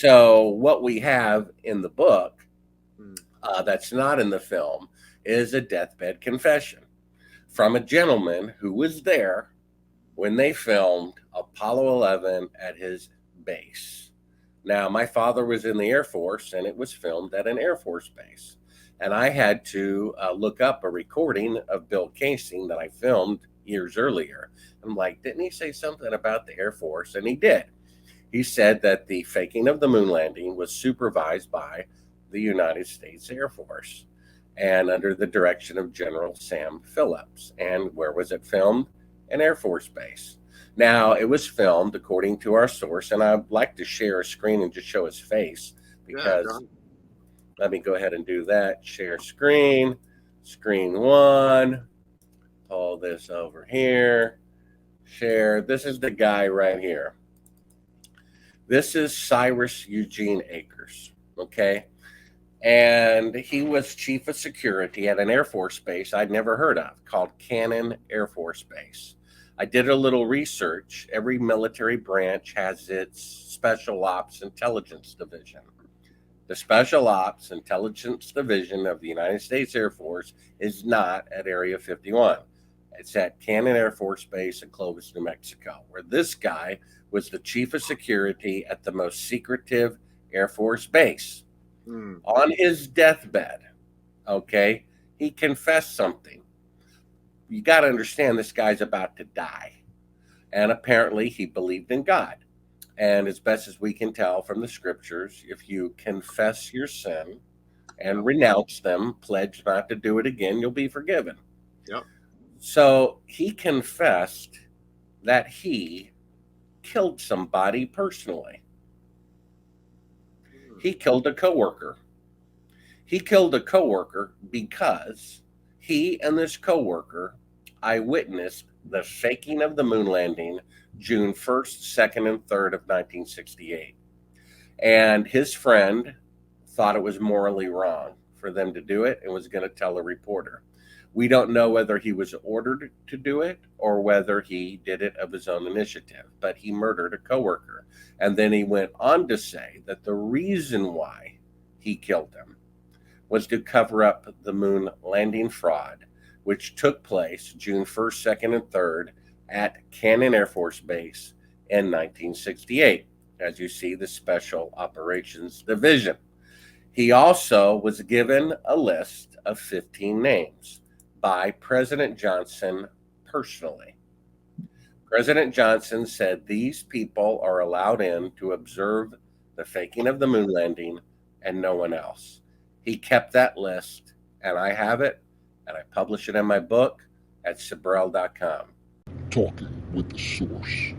So what we have in the book Hmm. that's not in the film is a deathbed confession from a gentleman who was there when they filmed Apollo 11 at his base. Now, my father was in the Air Force and it was filmed at an Air Force base. And I had to look up a recording of Bill Casing that I filmed years earlier. I'm like, didn't he say something about the Air Force? And he did. He said that the faking of the moon landing was supervised by the United States Air Force and under the direction of General Sam Phillips. And where was it filmed? An Air Force base. Now, it was filmed according to our source, and I'd like to share a screen and just show his face Yeah, because let me go ahead and do that. Share screen, screen one, pull this over here, share. This is the guy right here. This is Cyrus Eugene Akers, okay? And he was chief of security at an Air Force base I'd never heard of called Cannon Air Force Base. I did a little research. Every military branch has its Special Ops Intelligence Division. The Special Ops Intelligence Division of the United States Air Force is not at Area 51. It's at Cannon Air Force Base in Clovis, New Mexico, where this guy was the chief of security at the most secretive Air Force base. On his deathbed, okay, he confessed something. You got to understand this guy's about to die. And apparently he believed in God. And as best as we can tell from the scriptures, if you confess your sin and renounce them, pledge not to do it again, you'll be forgiven. Yep. So he confessed that he killed somebody personally. He killed a coworker. He killed a coworker because he and this coworker eyewitnessed the faking of the moon landing June 1st, 2nd, and 3rd of 1968. And his friend thought it was morally wrong for them to do it and was going to tell a reporter. We don't know whether he was ordered to do it or whether he did it of his own initiative, but he murdered a coworker. And then he went on to say that the reason why he killed him was to cover up the moon landing fraud, which took place June 1st, 2nd, and 3rd at Cannon Air Force Base in 1968, as you see the Special Operations Division. He also was given a list of 15 names by President Johnson personally. President Johnson said these people are allowed in to observe the faking of the moon landing and no one else. He kept that list, and I have it, and I publish it in my book at Sibrel.com. Talking with the source.